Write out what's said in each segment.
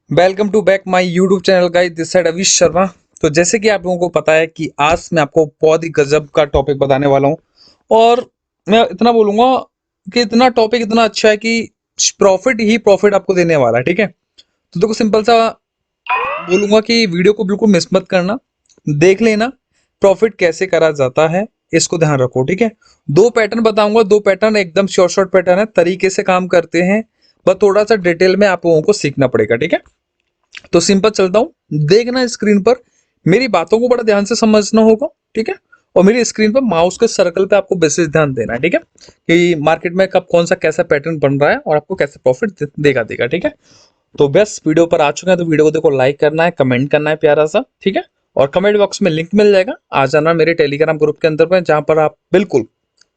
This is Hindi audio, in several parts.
Welcome to back my YouTube channel guys, this side Avish Sharma. तो जैसे कि आप लोगों को पता है कि आज मैं आपको बहुत ही गजब का टॉपिक बताने वाला हूं। और मैं इतना बोलूंगा कि इतना टॉपिक इतना अच्छा है कि प्रॉफिट ही प्रॉफिट आपको देने वाला है। ठीक है, तो देखो सिंपल सा बोलूंगा कि वीडियो को बिल्कुल मिस मत करना, देख लेना प्रॉफिट कैसे करा जाता है, इसको ध्यान रखो। ठीक है, दो पैटर्न बताऊंगा, दो पैटर्न एकदम शॉर्ट शॉर्ट पैटर्न है, तरीके से काम करते हैं, बस थोड़ा सा डिटेल में आप लोगों को सीखना पड़ेगा। ठीक है, तो सिंपल चलता हूं, देखना स्क्रीन पर, मेरी बातों को बड़ा ध्यान से समझना होगा। ठीक है, और मेरी स्क्रीन पर माउस के सर्कल पे आपको विशेष ध्यान देना है। ठीक है, कि मार्केट में कब कौन सा कैसा पैटर्न बन रहा है और आपको कैसे प्रॉफिट देगा देगा। ठीक है, तो बस वीडियो पर आ चुके हैं तो वीडियो को देखो, लाइक करना है, कमेंट करना है प्यारा सा। ठीक है, और कमेंट बॉक्स में लिंक मिल जाएगा, आ जाना मेरे टेलीग्राम ग्रुप के अंदर पर, जहां पर आप बिल्कुल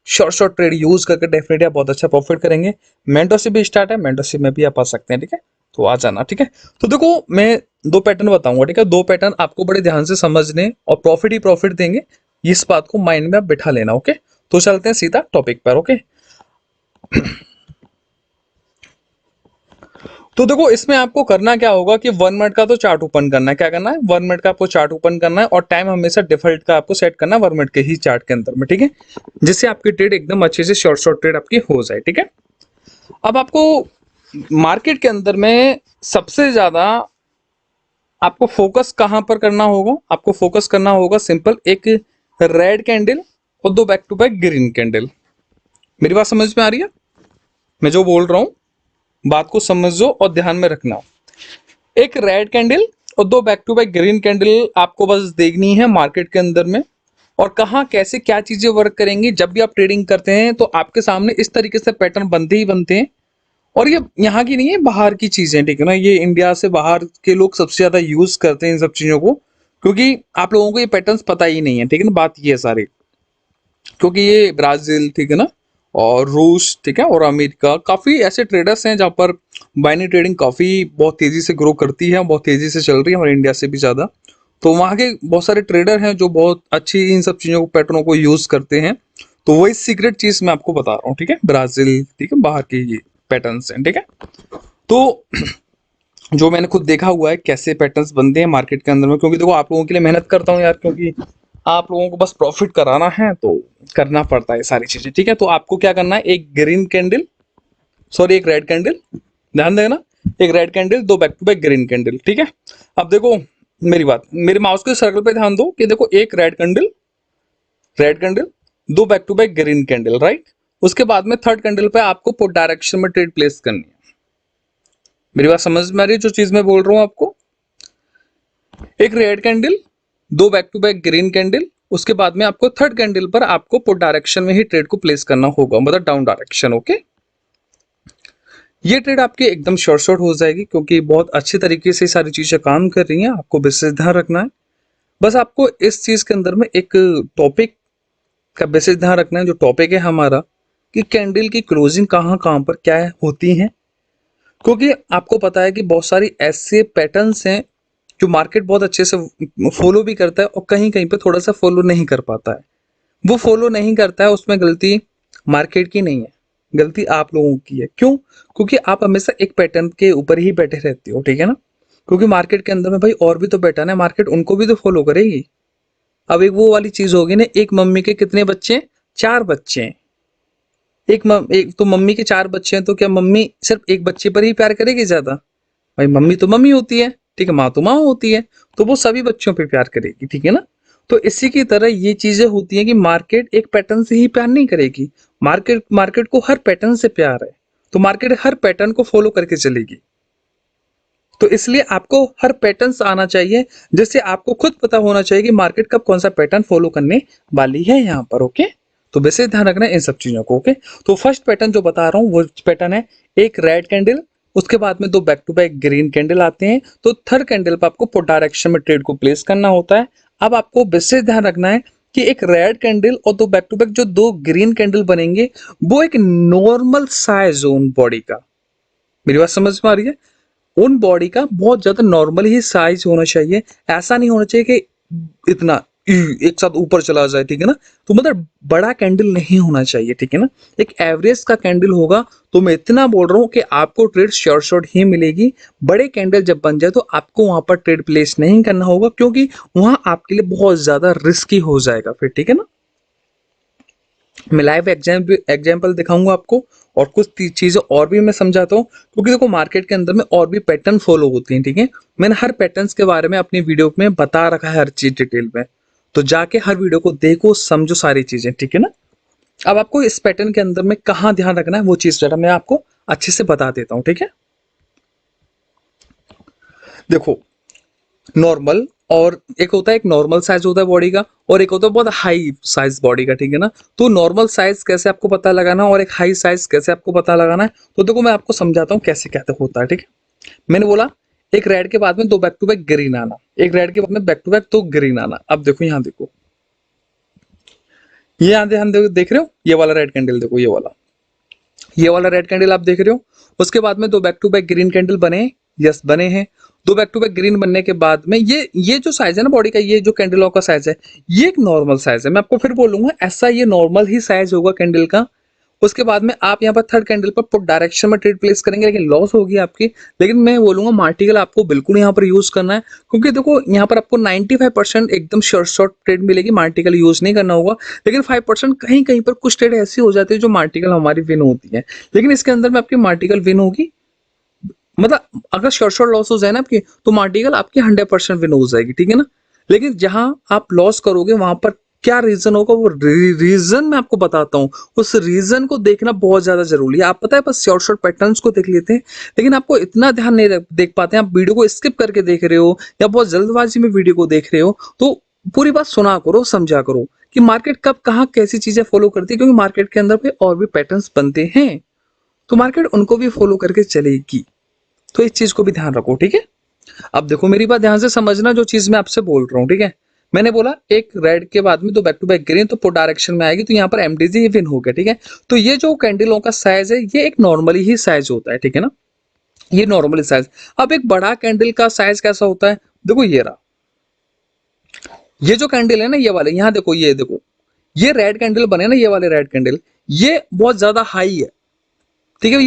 शॉर्ट शॉर्ट ट्रेड यूज करके डेफिनेटली आप बहुत अच्छा प्रॉफिट करेंगे। मेंटरशिप भी स्टार्ट है, मेंटरशिप में भी आप आ सकते हैं। ठीक है, तो आ जाना। ठीक है, तो देखो मैं दो पैटर्न बताऊंगा। ठीक है, दो पैटर्न आपको बड़े ध्यान से समझने और प्रॉफिट ही प्रॉफिट देंगे, इस बात को माइंड में आप बिठा लेना। ओके, तो चलते हैं सीधा टॉपिक पर। ओके, तो देखो इसमें आपको करना क्या होगा कि 1 मिनट का तो चार्ट ओपन करना है। क्या करना है? 1 मिनट का आपको चार्ट ओपन करना है और टाइम हमेशा डिफॉल्ट का आपको सेट करना है 1 मिनट के ही चार्ट के अंदर में। ठीक है, जिससे आपकी ट्रेड एकदम अच्छे से शॉर्ट शॉर्ट ट्रेड आपकी हो जाए। ठीक है, अब आपको मार्केट के अंदर में सबसे ज्यादा आपको फोकस कहां पर करना होगा? आपको फोकस करना होगा सिंपल, एक रेड कैंडल और दो back to back green candle. मेरी बात समझ में आ रही है? मैं जो बोल रहा हूं बात को समझो और ध्यान में रखना। एक रेड कैंडल और दो back to back green candle आपको बस देखनी है मार्केट के अंदर में। और कहाँ कैसे क्या चीजें वर्क करेंगी, जब भी आप ट्रेडिंग करते हैं तो आपके सामने इस तरीके से पैटर्न बनते ही बनते हैं। और ये यहाँ की नहीं है, बाहर की चीजें। ठीक है ना, ये इंडिया से बाहर के लोग सबसे ज्यादा यूज करते हैं इन सब चीजों को, क्योंकि आप लोगों को ये पैटर्न्स पता ही नहीं है। ठीक है ना, बात ये है सारी, क्योंकि ये ब्राजील, ठीक है ना, और रूस, ठीक है, और अमेरिका, काफी ऐसे ट्रेडर्स हैं जहां पर बाइनरी ट्रेडिंग काफी बहुत तेजी से ग्रो करती है, बहुत तेजी से चल रही है, हमारे इंडिया से भी ज्यादा। तो वहाँ के बहुत सारे ट्रेडर हैं जो बहुत अच्छी इन सब चीजों को, पैटर्नों को यूज करते हैं। तो वही सीक्रेट चीज मैं आपको बता रहा हूँ। ठीक है, ब्राजील, ठीक है, बाहर के ये पैटर्न्स हैं। ठीक है, तो जो मैंने खुद देखा हुआ है कैसे पैटर्न्स बनते हैं मार्केट के अंदर में, क्योंकि देखो आप लोगों के लिए मेहनत करता हूँ यार, क्योंकि आप लोगों को बस प्रॉफिट कराना है तो करना पड़ता है सारी चीजें। ठीक है, तो आपको क्या करना है, एक ग्रीन कैंडल, सॉरी एक रेड कैंडल, ध्यान देना, एक रेड कैंडल, दो back to back green candle. ठीक है, अब देखो मेरी बात, मेरे माउस के सर्कल पे ध्यान दो कि देखो एक रेड कैंडल, रेड कैंडल, दो back to back green candle, right. उसके बाद में थर्ड कैंडल पे आपको पुट डायरेक्शन में ट्रेड प्लेस करनी है। मेरी बात समझ में आ रही है जो चीज मैं बोल रहा हूं आपको? एक रेड कैंडल, दो back to back green candle, उसके बाद में आपको थर्ड कैंडल पर आपको पुट डायरेक्शन में ही ट्रेड को प्लेस करना होगा, मतलब डाउन डायरेक्शन। ओके, ये ट्रेड आपकी एकदम शॉर्ट शॉर्ट हो जाएगी, क्योंकि बहुत अच्छे तरीके से सारी चीजें काम कर रही हैं। आपको विशेष ध्यान रखना है, बस आपको इस चीज के अंदर में एक टॉपिक का विशेष ध्यान रखना है। जो टॉपिक है हमारा कि कैंडल की क्लोजिंग कहाँ कहाँ पर क्या होती है, क्योंकि आपको पता है कि बहुत सारी ऐसे पैटर्न्स हैं जो मार्केट बहुत अच्छे से फॉलो भी करता है और कहीं कहीं पे थोड़ा सा फॉलो नहीं कर पाता है। वो फॉलो नहीं करता है, उसमें गलती मार्केट की नहीं है, गलती आप लोगों की है। क्यों? क्योंकि आप हमेशा एक पैटर्न के ऊपर ही बैठे रहते हो। ठीक है ना, क्योंकि मार्केट के अंदर में भाई और भी तो पैटर्न है, मार्केट उनको भी तो फॉलो करेगी। अब एक वो वाली चीज होगी ना, एक मम्मी के कितने बच्चे हैं? 4 बच्चे हैं। एक तो मम्मी के 4 बच्चे हैं, तो क्या मम्मी सिर्फ एक बच्चे पर ही प्यार करेगी ज्यादा? भाई मम्मी तो मम्मी होती है, ठीक है, माँ तो माँ होती है, तो वो सभी बच्चों पे प्यार करेगी। ठीक है ना, तो इसी की तरह ये चीजें होती हैं कि मार्केट एक पैटर्न से ही प्यार नहीं करेगी। मार्केट मार्केट को हर पैटर्न से प्यार है, तो मार्केट हर पैटर्न को फॉलो करके चलेगी। तो इसलिए आपको हर पैटर्न आना चाहिए, जिससे आपको खुद पता होना चाहिए कि मार्केट कब कौन सा पैटर्न फॉलो करने वाली है यहाँ पर। ओके, तो वैसे ध्यान रखना है इन सब चीजों को। ओके, तो फर्स्ट पैटर्न जो बता रहा हूँ वो पैटर्न है एक रेड कैंडल, उसके बाद में दो back to back green candle आते हैं, तो थर्ड कैंडल पर आपको पुट डायरेक्शन में ट्रेड को प्लेस करना होता है। अब आपको विशेष ध्यान रखना है कि एक रेड कैंडल और दो बैक टू बैक जो दो ग्रीन कैंडल बनेंगे, वो एक नॉर्मल साइज जोन बॉडी का, मेरी बात समझ में आ रही है, उन बॉडी का बहुत ज्यादा नॉर्मल ही साइज होना चाहिए। ऐसा नहीं होना चाहिए कि इतना एक साथ ऊपर चला जाए, ठीक है ना। तो मतलब बड़ा कैंडल नहीं होना चाहिए, ठीक है ना, एक एवरेज का कैंडल होगा। तो मैं इतना बोल रहा हूँ कि आपको ट्रेड श्योर शॉट ही मिलेगी। बड़े कैंडल जब बन जाए तो आपको वहां पर ट्रेड प्लेस नहीं करना होगा, क्योंकि वहां आपके लिए बहुत ज्यादा रिस्की हो जाएगा फिर, ठीक है ना। मैं लाइव एग्जाम्पल दिखाऊंगा आपको, और कुछ चीजें और भी मैं समझाता हूँ, क्योंकि देखो मार्केट के अंदर में और भी पैटर्न फॉलो होती हैं, ठीक है। मैंने हर पैटर्न्स के बारे में अपनी वीडियो में बता रखा है, हर चीज डिटेल में। तो जाके हर वीडियो को देखो, समझो सारी चीजें, ठीक है ना। अब आपको इस पैटर्न के अंदर में कहाँ ध्यान रखना है वो चीज जरा मैं आपको अच्छे से बता देता हूँ, ठीक है। देखो, नॉर्मल और एक होता है, एक नॉर्मल साइज होता है बॉडी का, और एक होता है बहुत हाई साइज बॉडी का, ठीक है ना। तो नॉर्मल साइज कैसे आपको पता लगाना और एक हाई साइज कैसे आपको पता लगाना है, तो देखो मैं आपको समझाता हूँ कैसे क्या होता है, ठीक है। मैंने बोला एक रेड के बाद में दो बैक टू बैक ग्रीन आना, एक रेड के बाद में बैक टू बैक दो ग्रीन आना। अब देखो यहाँ देखो, ये यहाँ ध्यान देख रहे हो, ये वाला रेड कैंडल देखो, ये वाला रेड कैंडल आप देख रहे हो। उसके बाद में दो back to back green candle बने हैं, यस बने हैं। दो बैक टू बैक ग्रीन बनने के बाद में ये जो साइज है ना बॉडी का, ये जो कैंडलों का साइज है, ये एक नॉर्मल साइज है। मैं आपको फिर बोलूंगा, ऐसा ये नॉर्मल ही साइज होगा कैंडल का। उसके बाद में आप यहाँ पर थर्ड कैंडल पर पुट डायरेक्शन में ट्रेड प्लेस करेंगे, लेकिन लॉस होगी आपकी। लेकिन मैं बोलूंगा मार्टिकल आपको बिल्कुल यहाँ पर यूज करना है, क्योंकि देखो यहाँ पर आपको 95% एकदम शॉर्ट ट्रेड मिलेगी, मार्टिकल यूज नहीं करना होगा। लेकिन 5% कहीं कहीं पर कुछ ट्रेड ऐसी हो जाती है जो मार्टिकल हमारी विन होती है, लेकिन इसके अंदर में आपकी मार्टिकल विन होगी। मतलब अगर शॉर्ट लॉस हो जाए ना आपकी, तो मार्टिकल आपकी 100% विन हो जाएगी, ठीक है ना। लेकिन जहां आप लॉस करोगे वहां पर क्या रीजन होगा, वो रीजन मैं आपको बताता हूँ। उस रीजन को देखना बहुत ज्यादा जरूरी है। आप पता है बस शॉर्ट पैटर्न्स को देख लेते हैं, लेकिन आपको इतना ध्यान नहीं देख पाते हैं। आप वीडियो को स्किप करके देख रहे हो या बहुत जल्दबाजी में वीडियो को देख रहे हो। तो पूरी बात सुना करो, समझा करो कि मार्केट कब कहाँ कैसी चीजें फॉलो करती है, क्योंकि मार्केट के अंदर पे और भी पैटर्न्स बनते हैं, तो मार्केट उनको भी फॉलो करके चलेगी। तो इस चीज को भी ध्यान रखो, ठीक है। अब देखो मेरी बात ध्यान से समझना, जो चीज मैं आपसे बोल रहा हूँ, ठीक है। मैंने बोला एक रेड के बाद में दो बैक टू बैक ग्रीन, तो पुट डायरेक्शन में आएगी, तो यहाँ पर एमडीजी विन हो गया, ठीक है। तो ये जो कैंडलों का साइज है, ये एक नॉर्मली ही साइज होता है, ठीक है ना, ये नॉर्मली साइज। अब एक बड़ा कैंडल का साइज कैसा होता है, देखो ये रहा, ये जो कैंडल है ना, ये वाले, यहाँ देखो, ये देखो, ये रेड कैंडल बने ना, ये वाले रेड कैंडल, ये बहुत ज्यादा हाई है, ठीक है।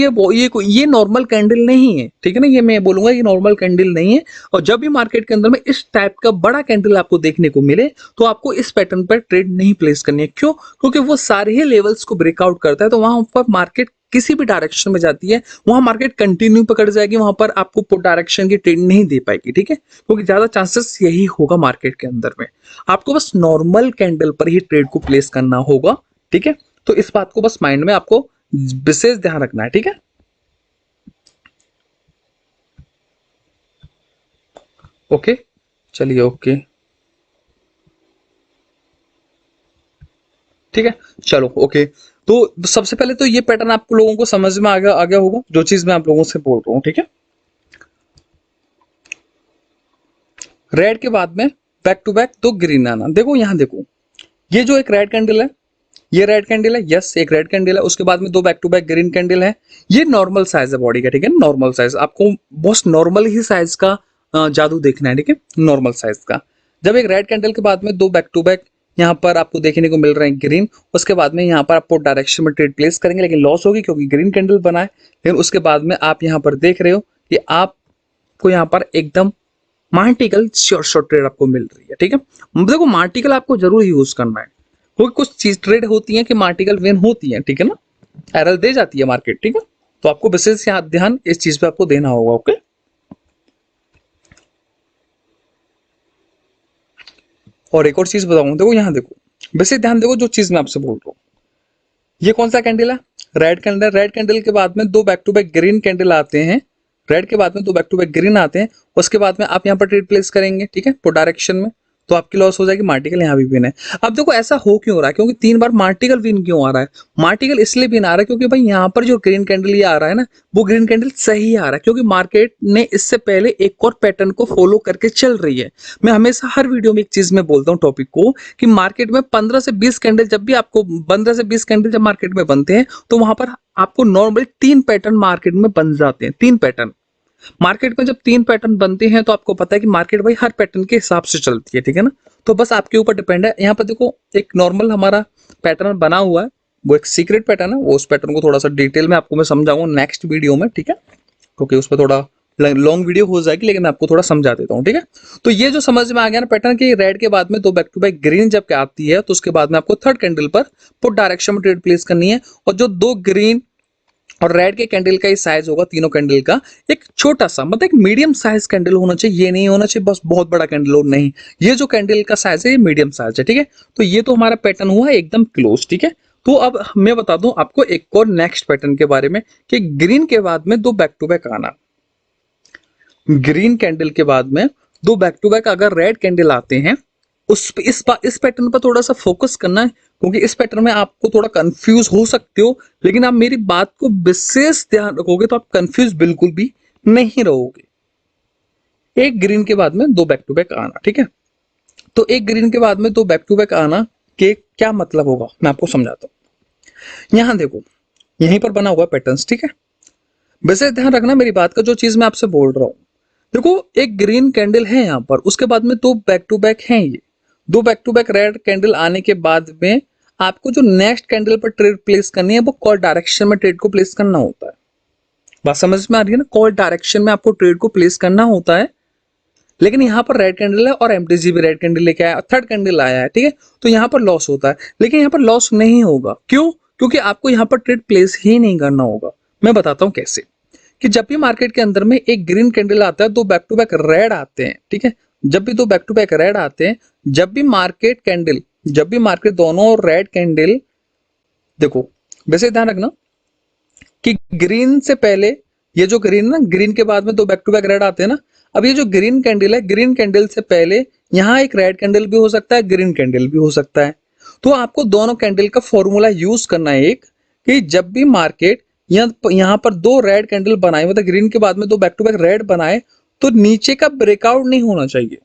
ये नॉर्मल कैंडल नहीं है, ठीक है ना, ये मैं बोलूंगा ये नॉर्मल कैंडल नहीं है। और जब भी मार्केट के अंदर में इस टाइप का बड़ा कैंडल आपको देखने को मिले, तो आपको इस पैटर्न पर ट्रेड नहीं प्लेस करनी है। क्यों? क्योंकि वो सारे ही लेवल्स को ब्रेकआउट करता है, तो वहां पर मार्केट किसी भी डायरेक्शन में जाती है, वहां मार्केट कंटिन्यू पकड़ जाएगी, वहां पर आपको पुट डायरेक्शन की ट्रेड नहीं दे पाएगी, ठीक है। क्योंकि ज्यादा चांसेस यही होगा मार्केट के अंदर में, आपको बस नॉर्मल कैंडल पर ही ट्रेड को प्लेस करना होगा, ठीक है। तो इस बात को बस माइंड में आपको विशेष ध्यान रखना है, ठीक है। ओके, चलिए, ओके, ठीक है, चलो, ओके। तो सबसे पहले तो ये पैटर्न आप लोगों को समझ में आ गया होगा, जो चीज मैं आप लोगों से बोल रहा हूँ, ठीक है। रेड के बाद में बैक टू बैक दो ग्रीन आना, देखो यहाँ देखो, ये जो एक रेड कैंडल है, ये रेड कैंडल है, यस एक रेड कैंडल है। उसके बाद में दो back to back green candle है। ये नॉर्मल साइज है बॉडी का, ठीक है, नॉर्मल साइज। आपको बस नॉर्मल ही साइज का जादू देखना है, ठीक है, नॉर्मल साइज का। जब एक रेड कैंडल के बाद में दो बैक टू बैक यहाँ पर आपको देखने को मिल रहे हैं ग्रीन, उसके बाद में यहाँ पर आपको डायरेक्शन में ट्रेड प्लेस करेंगे, लेकिन लॉस होगी क्योंकि ग्रीन कैंडल बना है। लेकिन उसके बाद में आप यहाँ पर देख रहे हो कि आपको यहाँ पर एकदम मार्टिकल शॉर्ट ट्रेड आपको मिल रही है, ठीक है। देखो मार्टिकल आपको जरूर यूज करना है, क्योंकि कुछ चीज ट्रेड होती है कि मार्टिकल विन होती है, ठीक है ना, एरर दे जाती है मार्केट, ठीक है। तो आपको विशेष ध्यान इस चीज पे आपको देना होगा, ओके। और एक और चीज बताऊं, देखो यहाँ देखो, वैसे ध्यान देखो जो चीज मैं आपसे बोल रहा हूँ, ये कौन सा कैंडल है, रेड कैंडल। रेड कैंडल के बाद में दो back to back green candle आते हैं, रेड के बाद में दो बैक टू बैक ग्रीन आते हैं। उसके बाद में आप यहाँ पर ट्रेड प्लेस करेंगे, ठीक है, पुट डायरेक्शन में, तो आपकी लॉस हो जाएगी, मार्टिकल यहाँ भी विन है। अब देखो ऐसा हो क्यों रहा है, क्योंकि 3 बार मार्टिकल विन क्यों आ रहा है, मार्टिकल इसलिए विन आ रहा है क्योंकि भाई यहाँ पर जो ग्रीन कैंडल ये आ रहा है ना, वो ग्रीन कैंडल सही आ रहा है, क्योंकि मार्केट ने इससे पहले एक और पैटर्न को फॉलो करके चल रही है। मैं हमेशा हर वीडियो में एक चीज में बोलता हूँ टॉपिक को, कि मार्केट में 15 से 20 कैंडल जब भी आपको 15 से 20 कैंडल जब मार्केट में बनते हैं, तो वहां पर आपको नॉर्मली 3 पैटर्न मार्केट में बन जाते हैं, 3 पैटर्न। मार्केट में जब 3 पैटर्न बनते हैं तो आपको पता है कि मार्केट भाई हर पैटर्न के हिसाब से चलती है, ठीक है ना। तो बस आपके ऊपर डिपेंड है। यहाँ पर देखो एक नॉर्मल हमारा पैटर्न बना हुआ है, वो एक सीक्रेट पैटर्न है, वो उस पैटर्न को थोड़ा सा डिटेल में आपको मैं समझाऊंगा नेक्स्ट वीडियो में, ठीक है, क्योंकि उस पर थोड़ा लॉन्ग वीडियो हो जाएगी, लेकिन मैं आपको थोड़ा समझा देता हूँ, ठीक है। तो ये जो समझ में आ गया ना पैटर्न की, रेड के बाद में 2 बैक टू बैक ग्रीन जब क्या आती है तो उसके बाद में आपको थर्ड कैंडल पर पुट डायरेक्शन में ट्रेड प्लेस करनी है, और जो 2 ग्रीन और रेड के कैंडल का ही साइज होगा तीनों कैंडल का एक छोटा सा, मतलब एक मीडियम साइज कैंडल होना चाहिए, ये नहीं होना चाहिए बस बहुत बड़ा कैंडल हो, नहीं, ये जो कैंडल का साइज है ये मीडियम साइज है, ठीक है। तो ये तो हमारा पैटर्न हुआ है एकदम क्लोज, ठीक है। तो अब मैं बता दूं आपको एक और नेक्स्ट पैटर्न के बारे में कि ग्रीन के बाद में 2 बैक टू बैक आना, ग्रीन कैंडल के बाद में 2 बैक टू बैक अगर रेड कैंडल आते हैं, इस पैटर्न पर थोड़ा सा फोकस करना है, क्योंकि इस पैटर्न में आपको थोड़ा कंफ्यूज हो सकते हो, लेकिन आप मेरी बात को विशेष ध्यान रखोगे तो आप कंफ्यूज बिल्कुल भी नहीं रहोगे। एक ग्रीन के बाद में 2 बैक टू बैक आना, ठीक है। तो एक ग्रीन के बाद में 2 बैक टू बैक आना के क्या मतलब होगा मैं आपको समझाता हूं। यहां देखो यहीं पर बना हुआ पैटर्न्स, ठीक है। वैसे ध्यान रखना मेरी बात का, जो चीज मैं आपसे बोल रहा हूं, देखो एक ग्रीन कैंडल है यहाँ पर, उसके बाद में 2 बैक टू बैक हैं, ये 2 back to back red candle आने के बाद में आपको जो नेक्स्ट कैंडल पर ट्रेड प्लेस करनी है वो कॉल डायरेक्शन में ट्रेड को प्लेस करना होता है। बात समझ में आ रही है ना, कॉल डायरेक्शन में आपको ट्रेड को प्लेस करना होता है। लेकिन यहाँ पर रेड कैंडल है और एमटीजी भी रेड कैंडल लेके आया, थर्ड कैंडल आया है, ठीक है। तो यहाँ पर लॉस होता है, लेकिन यहाँ पर लॉस नहीं होगा, क्यों? क्योंकि आपको यहाँ पर ट्रेड प्लेस ही नहीं करना होगा। मैं बताता हूँ कैसे, कि जब भी मार्केट के अंदर में एक ग्रीन कैंडल आता है, 2 बैक टू बैक रेड आते हैं, ठीक है। जब भी 2 बैक टू बैक रेड आते हैं, जब भी मार्केट दोनों रेड कैंडल, देखो वैसे ध्यान रखना कि ग्रीन से पहले ये जो ग्रीन ना, ग्रीन के बाद में 2 बैक टू बैक रेड आते हैं ना, अब ये जो ग्रीन कैंडल है, ग्रीन कैंडल से पहले यहाँ एक रेड कैंडल भी हो सकता है, ग्रीन कैंडल भी हो सकता है। तो आपको दोनों कैंडल का फॉर्मूला यूज करना है एक, कि जब भी मार्केट यहाँ पर 2 रेड कैंडल बनाए, मतलब ग्रीन के बाद में 2 बैक टू बैक रेड बनाए, तो नीचे का ब्रेकआउट नहीं होना चाहिए,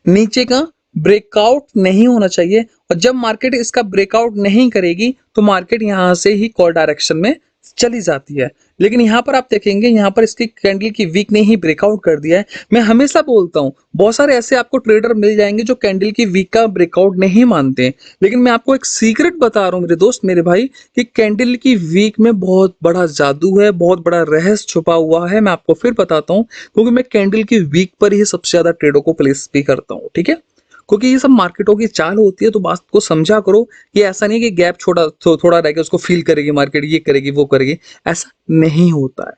नीचे का ब्रेकआउट नहीं होना चाहिए। और जब मार्केट इसका ब्रेकआउट नहीं करेगी तो मार्केट यहां से ही कॉल डायरेक्शन में चली जाती है। लेकिन यहां पर आप देखेंगे, यहां पर इसकी कैंडल की वीक ने ही ब्रेकआउट कर दिया है। मैं हमेशा बोलता हूं बहुत सारे ऐसे आपको ट्रेडर मिल जाएंगे जो कैंडल की वीक का ब्रेकआउट नहीं मानते हैं, लेकिन मैं आपको एक सीक्रेट बता रहा हूं मेरे दोस्त मेरे भाई, कि कैंडल की वीक में बहुत बड़ा जादू है, बहुत बड़ा रहस्य छुपा हुआ है। मैं आपको फिर बताता हूं, क्योंकि मैं कैंडल की वीक पर ही सबसे ज्यादा ट्रेडों को प्लेस भी करता हूं, ठीक है। क्योंकि ये सब मार्केटों की चाल होती है, तो बात को समझा करो। ये ऐसा नहीं कि गैप छोटा थोड़ा रह गया उसको फील करेगी मार्केट, ये करेगी वो करेगी, ऐसा नहीं होता है।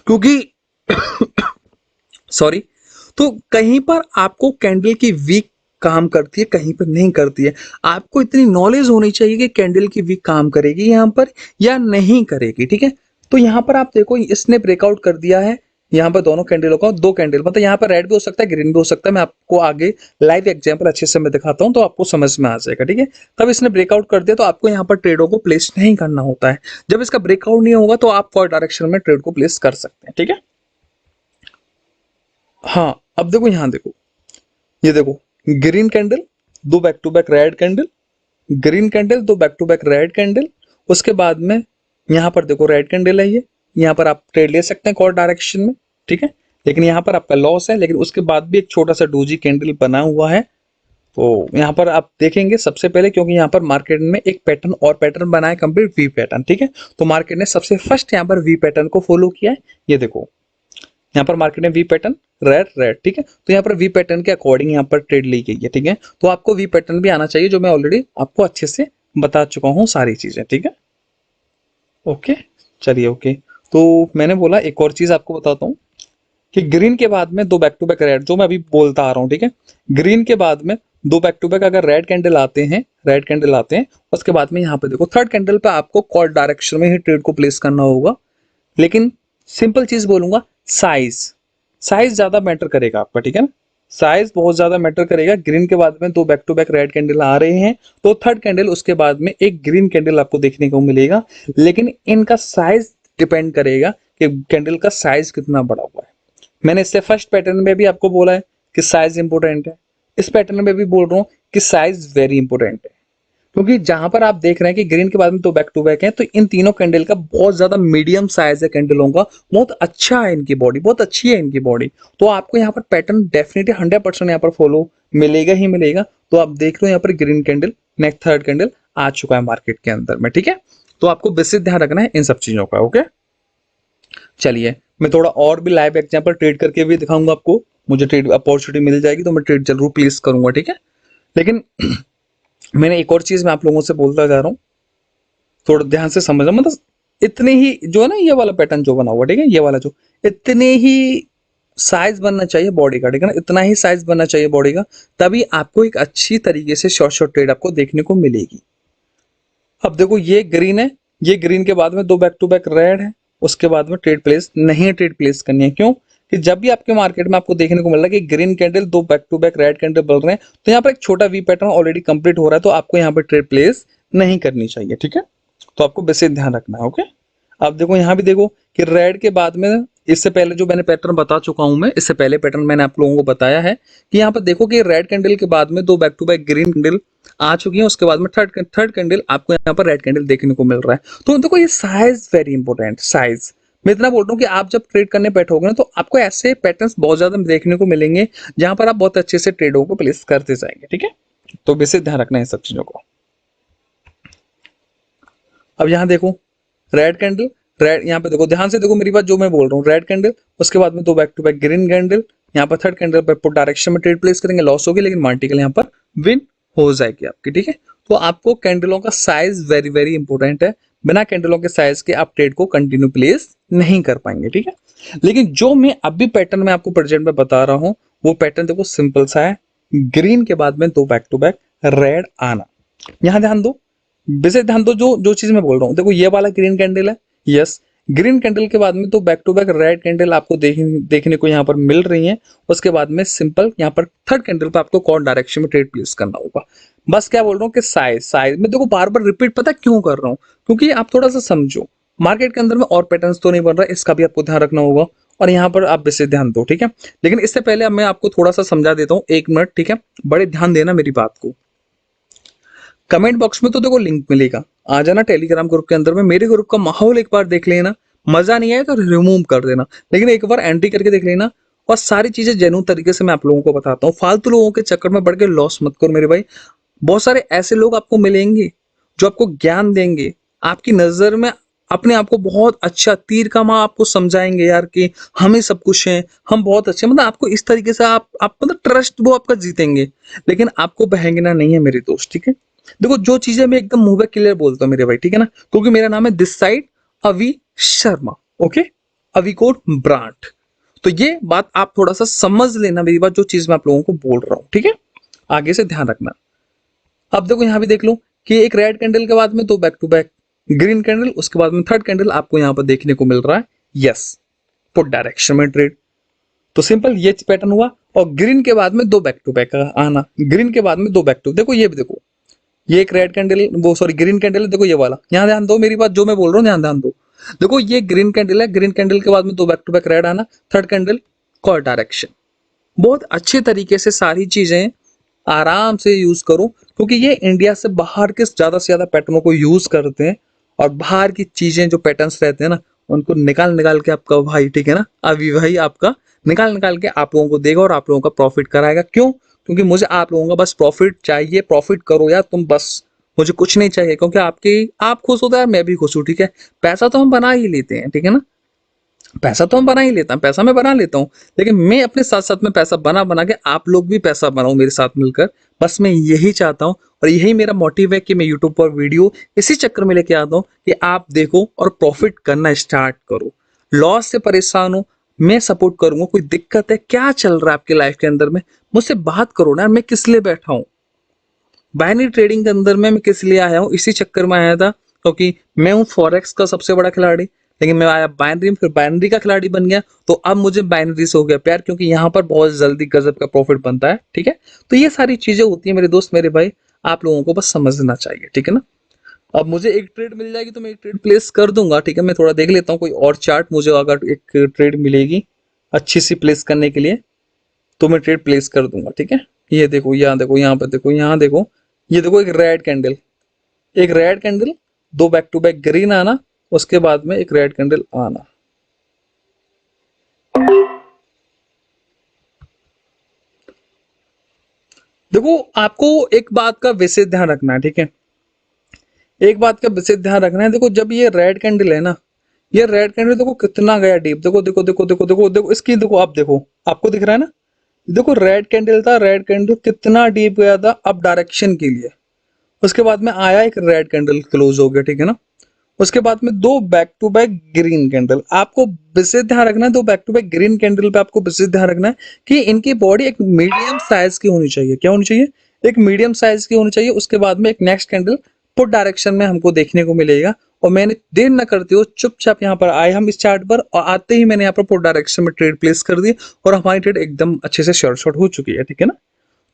क्योंकि सॉरी, तो कहीं पर आपको कैंडल की वीक काम करती है, कहीं पर नहीं करती है। आपको इतनी नॉलेज होनी चाहिए कि कैंडल की वीक काम करेगी यहाँ पर या नहीं करेगी, ठीक है। तो यहाँ पर आप देखो इसने ब्रेकआउट कर दिया है, यहाँ पर दोनों कैंडलों का 2 कैंडल, मतलब यहाँ पर रेड भी हो सकता है ग्रीन भी हो सकता है। मैं आपको आगे लाइव एग्जांपल अच्छे से मैं दिखाता हूँ तो आपको समझ में आ जाएगा, ठीक है। तब इसने ब्रेकआउट कर दिया तो आपको यहाँ पर ट्रेडों को प्लेस नहीं करना होता है। जब इसका ब्रेकआउट नहीं होगा तो आप फॉर डायरेक्शन में ट्रेड को प्लेस कर सकते हैं, ठीक है। हाँ अब देखो यहाँ देखो, ये देखो green candle, 2 back to back red candle, green candle, 2 back to back red candle, उसके बाद में यहाँ पर देखो रेड कैंडल है ये, यहाँ पर आप ट्रेड ले सकते हैं कॉल डायरेक्शन में, ठीक है। लेकिन यहाँ पर आपका लॉस है, लेकिन उसके बाद भी एक छोटा सा डोजी कैंडल बना हुआ है। तो यहाँ पर आप देखेंगे सबसे पहले, क्योंकि यहाँ पर मार्केट में एक पैटर्न और पैटर्न बना है कंप्लीट वी पैटर्न, ठीक है। तो मार्केट ने सबसे फर्स्ट यहाँ पर वी पैटर्न को फॉलो किया है। ये देखो यहाँ पर मार्केट ने वी पैटर्न रेड रेड, ठीक है। तो यहाँ पर वी पैटर्न के अकॉर्डिंग यहाँ पर ट्रेड ली गई है, ठीक है। तो आपको वी पैटर्न भी आना चाहिए, जो मैं ऑलरेडी आपको अच्छे से बता चुका हूँ सारी चीजें, ठीक है। ओके चलिए ओके। तो मैंने बोला एक और चीज आपको बताता हूँ कि ग्रीन के बाद में 2 बैक टू बैक रेड, जो मैं अभी बोलता आ रहा हूँ, ठीक है। ग्रीन के बाद में 2 बैक टू बैक अगर रेड कैंडल आते हैं, रेड कैंडल आते हैं, उसके बाद में यहाँ पे देखो थर्ड कैंडल पे आपको कॉल डायरेक्शन में ही ट्रेड को प्लेस करना होगा। लेकिन सिंपल चीज बोलूंगा, साइज साइज ज्यादा मैटर करेगा आपका, ठीक है ना। साइज बहुत ज्यादा मैटर करेगा। ग्रीन के बाद में 2 back to back red candle आ रहे हैं, तो थर्ड कैंडल उसके बाद में एक ग्रीन कैंडल आपको देखने को मिलेगा, लेकिन इनका साइज डिपेंड करेगा कि कैंडल का साइज कितना बड़ा हुआ है। मैंने इससे फर्स्ट पैटर्न में भी आपको बोला है कि साइज इंपॉर्टेंट है, इस पैटर्न में भी बोल रहा हूं कि साइज वेरी इंपॉर्टेंट है। क्योंकि जहां पर आप देख रहे हैं कि ग्रीन के बाद में तो बैक टू बैक है, तो इन तीनों कैंडल का बहुत ज्यादा मीडियम साइज है कैंडलों का, बहुत अच्छा है इनकी बॉडी, बहुत अच्छी है इनकी बॉडी। तो आपको यहाँ पर पैटर्न डेफिनेटली 100% यहाँ पर फॉलो मिलेगा ही मिलेगा। तो आप देख लो यहाँ पर green candle, next third candle आ चुका है मार्केट के अंदर में, ठीक है। तो आपको बेसिक ध्यान रखना है इन सब चीजों का, ओके। चलिए मैं थोड़ा और भी लाइव एग्जांपल ट्रेड करके भी दिखाऊंगा आपको, मुझे ट्रेड अपॉर्चुनिटी मिल जाएगी तो मैं ट्रेड जरूर प्लेस करूंगा, ठीक है। लेकिन मैंने एक और चीज मैं आप लोगों से बोलता जा रहा हूँ, थोड़ा ध्यान से समझना, मतलब इतने ही जो है ना, ये वाला पैटर्न जो बना हुआ, ठीक है, ये वाला जो इतने ही साइज बनना चाहिए बॉडी का, ठीक है ना, इतना ही साइज बनना चाहिए बॉडी का, तभी आपको एक अच्छी तरीके से शॉर्ट शॉर्ट ट्रेड आपको देखने को मिलेगी। अब देखो ये ग्रीन है, ये ग्रीन के बाद में दो बैक टू बैक रेड है, उसके बाद में ट्रेड प्लेस नहीं है, ट्रेड प्लेस करनी है। क्यों? कि जब भी आपके मार्केट में आपको देखने को मिल रहा है कि ग्रीन कैंडल दो back to back red candle बन रहे हैं, तो यहाँ पर एक छोटा वी पैटर्न ऑलरेडी कंप्लीट हो रहा है, तो आपको यहाँ पर ट्रेड प्लेस नहीं करनी चाहिए, ठीक है। तो आपको बेसिक ध्यान रखना है, ओके। अब देखो यहाँ भी देखो कि रेड के बाद में, इससे पहले जो मैंने पैटर्न बता चुका हूं मैं, इससे पहले पैटर्न मैंने आप लोगों को बताया है कि यहाँ पर देखो कि रेड कैंडल के बाद में दो back to back green candle आ चुकी है, उसके बाद में थर्ड कैंडल आपको यहाँ पर रेड कैंडल देखने को मिल रहा है। तो देखो ये साइज वेरी इंपॉर्टेंट, साइज मैं इतना बोल रहा हूँ कि आप जब ट्रेड करने बैठोगे ना, तो आपको ऐसे पैटर्न्स बहुत ज्यादा देखने को मिलेंगे जहां पर आप बहुत अच्छे से ट्रेडों को प्लेस करते जाएंगे, ठीक है। तो बेसिक ध्यान रखना है सब चीजों को। अब यहाँ देखो रेड कैंडल, रेड यहाँ पे देखो, ध्यान से देखो मेरी बात जो मैं बोल रहा हूँ, रेड कैंडल, उसके बाद में दो back to back green candle, यहाँ पर थर्ड कैंडल पर पुट डायरेक्शन में ट्रेड प्लेस करेंगे, लॉस होगी, लेकिन मार्टिकल यहाँ पर विन हो जाएगी आपकी, ठीक है। तो आपको कैंडलों का साइज वेरी वेरी इंपॉर्टेंट है, बिना कैंडलों के साइज के आप ट्रेड को कंटिन्यू प्लेस नहीं कर पाएंगे, ठीक है। लेकिन जो मैं अभी पैटर्न में आपको प्रेजेंट में बता रहा हूँ, वो पैटर्न देखो सिंपल सा है, ग्रीन के बाद में दो बैक टू बैक रेड आना। यहाँ ध्यान दो, वैसे ध्यान दो, जो जो चीज मैं बोल रहा हूँ, देखो ये वाला ग्रीन कैंडल है, यस, ग्रीन कैंडल के बाद में तो back to back red candle आपको देखने को यहाँ पर मिल रही है। उसके बाद में सिंपल यहाँ पर थर्ड कैंडल पर आपको कौन डायरेक्शन में ट्रेड प्लेस करना होगा। बस क्या बोल रहा हूँ कि साइज साइज में देखो, बार बार रिपीट पता क्यों कर रहा हूँ, क्योंकि आप थोड़ा सा समझो मार्केट के अंदर में और पैटर्न्स तो नहीं बन रहा है, इसका भी आपको ध्यान रखना होगा, और यहाँ पर आप विशेष ध्यान दो, ठीक है। लेकिन इससे पहले अब मैं आपको थोड़ा सा समझा देता हूँ, एक मिनट, ठीक है, बड़े ध्यान देना मेरी बात को। कमेंट बॉक्स में तो देखो लिंक मिलेगा, आ जाना टेलीग्राम ग्रुप के अंदर में, मेरे ग्रुप का माहौल एक बार देख लेना, मजा नहीं आया तो रिमूव कर देना, लेकिन एक बार एंट्री करके देख लेना, और सारी चीजें जेन्युइन तरीके से मैं आप लोगों को बताता हूँ। फालतू लोगों के चक्कर में बढ़ के लॉस मत करो मेरे भाई। बहुत सारे ऐसे लोग आपको मिलेंगे जो आपको ज्ञान देंगे, आपकी नजर में अपने आप को बहुत अच्छा तीर का माँ आपको समझाएंगे यार कि हम ही सब कुछ हैं, हम बहुत अच्छे, मतलब आपको इस तरीके से आप मतलब ट्रस्ट वो आपका जीतेंगे, लेकिन आपको बहंगना नहीं है मेरे दोस्त, ठीक है। देखो जो चीजें मैं एकदम मुंह पे क्लियर बोलता हूँ मेरे भाई, ठीक है ना, क्योंकि मेरा नाम है दिस साइड अवी शर्मा, ओके, अवी कोड ब्रांड। तो ये बात आप थोड़ा सा समझ लेना मेरी बात, जो चीज मैं आप लोगों को बोल रहा हूँ, ठीक है, आगे से ध्यान रखना। अब देखो यहाँ भी देख लो कि एक रेड कैंडल के बाद में दो back to back green candle, उसके बाद में थर्ड कैंडल आपको यहाँ पर देखने को मिल रहा है, यस, पुट डायरेक्शन में ट्रेड। तो सिंपल ये पैटर्न हुआ, और ग्रीन के बाद में दो बैक टू बैक आना, ग्रीन के बाद में दो बैक टू, देखो ये भी देखो, ये एक रेड कैंडल, वो सॉरी ग्रीन कैंडल है, देखो ये वाला, यहाँ ध्यान दो मेरी बात जो मैं बोल रहा हूँ, ध्यान ध्यान दो। देखो ये ग्रीन कैंडल है, ग्रीन कैंडल के बाद में दो बैक टू बैक रेड आना, थर्ड कैंडल कॉल डायरेक्शन। बहुत अच्छे तरीके से सारी चीजें आराम से यूज करो, क्योंकि ये इंडिया से बाहर के ज्यादा से ज्यादा पैटर्नों को यूज करते हैं, और बाहर की चीजें जो पैटर्न्स रहते हैं ना, उनको निकाल निकाल के आपका भाई, ठीक है ना, अभी भाई आपका निकाल निकाल के आप लोगों को देगा और आप लोगों का प्रॉफिट कराएगा। क्यों? क्योंकि मुझे आप लोगों का बस प्रॉफिट चाहिए, प्रॉफिट करो यार तुम बस, मुझे कुछ नहीं चाहिए, क्योंकि आपकी आप खुश होता है मैं भी खुश हूँ, ठीक है। पैसा तो हम बना ही लेते हैं, ठीक है ना, पैसा तो हम बना ही लेता हूँ, पैसा मैं बना लेता हूँ, लेकिन मैं अपने साथ साथ में पैसा बना बना के आप लोग भी पैसा बनाओ मेरे साथ मिलकर, बस मैं यही चाहता हूँ, और यही मेरा मोटिव है कि मैं यूट्यूब पर वीडियो इसी चक्कर में लेके आता हूँ कि आप देखो और प्रॉफिट करना स्टार्ट करो। लॉस से परेशान हो, मैं सपोर्ट करूंगा, कोई दिक्कत है क्या चल रहा है आपके लाइफ के अंदर में, मुझसे बात करो ना, मैं किस लिए बैठा हूँ, बाइनरी ट्रेडिंग के अंदर में मैं किस लिए आया हूँ, इसी चक्कर में आया था, क्योंकि मैं हूँ फॉरेक्स का सबसे बड़ा खिलाड़ी, लेकिन मैं आया बाइनरी में, फिर बाइनरी का खिलाड़ी बन गया, तो अब मुझे बाइनरी से हो गया प्यार, क्योंकि यहाँ पर बहुत जल्दी गजब का प्रॉफिट बनता है, ठीक है। तो ये सारी चीजें होती है मेरे दोस्त मेरे भाई, आप लोगों को बस समझना चाहिए, ठीक है ना। अब मुझे एक ट्रेड मिल जाएगी तो मैं एक ट्रेड प्लेस कर दूंगा, ठीक है, मैं थोड़ा देख लेता हूँ कोई और चार्ट, मुझे अगर एक ट्रेड मिलेगी अच्छी सी प्लेस करने के लिए तो मैं ट्रेड प्लेस कर दूंगा, ठीक है। ये देखो, यहाँ देखो, यहाँ पर देखो, यहाँ देखो, ये देखो एक रेड कैंडल, एक रेड कैंडल, दो बैक टू बैक ग्रीन आना, उसके बाद में एक रेड कैंडल आना। देखो आपको एक बात का विशेष ध्यान रखना है, ठीक है, एक बात का विशेष ध्यान रखना है। देखो जब ये रेड कैंडल है ना, ये रेड कैंडल देखो कितना गया डीप, देखो देखो देखो देखो देखो देखो इसकी, देखो आप देखो, आपको दिख रहा है ना, देखो रेड कैंडल था, रेड कैंडल कितना डीप गया था अप डायरेक्शन के लिए। उसके बाद में आया एक रेड कैंडल क्लोज हो गया, ठीक है ना। उसके बाद में दो back to back green candle, आपको विशेष ध्यान रखना है, दो back to back green candle पे आपको विशेष ध्यान रखना है कि इनकी बॉडी एक मीडियम साइज की होनी चाहिए। क्या होनी चाहिए? एक मीडियम साइज की होनी चाहिए। उसके बाद में एक नेक्स्ट कैंडल पुट डायरेक्शन में हमको देखने को मिलेगा। और मैंने देर न करते हो चुपचाप यहाँ पर आए हम इस चार्ट पर, और आते ही मैंने यहाँ पर पुट डायरेक्शन में ट्रेड प्लेस कर दी और हमारी ट्रेड एकदम अच्छे से शॉर्ट हो चुकी है, ठीक है ना।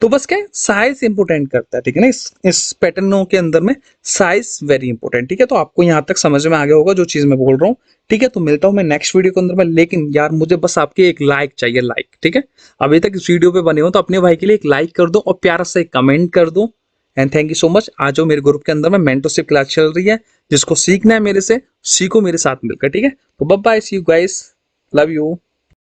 तो बस क्या है, साइज इंपोर्टेंट करता है, ठीक है ना, इस पैटर्नों के अंदर में साइज वेरी इंपॉर्टेंट, ठीक है। तो आपको यहाँ तक समझ में आ गया होगा जो चीज मैं बोल रहा हूँ, ठीक है। तो मिलता हूँ मैं नेक्स्ट वीडियो के अंदर में, लेकिन यार मुझे बस आपके एक लाइक चाहिए, लाइक, ठीक है। अभी तक इस वीडियो पे बने हो तो अपने भाई के लिए एक लाइक कर दो और प्यारा सा एक कमेंट कर दो। And thank you so much. आज जो मेरे ग्रुप के अंदर में मेंटरशिप क्लास चल रही है, जिसको सीखना है मेरे से, सीखो मेरे साथ मिलकर, ठीक है। तो bye bye, see you guys, love you.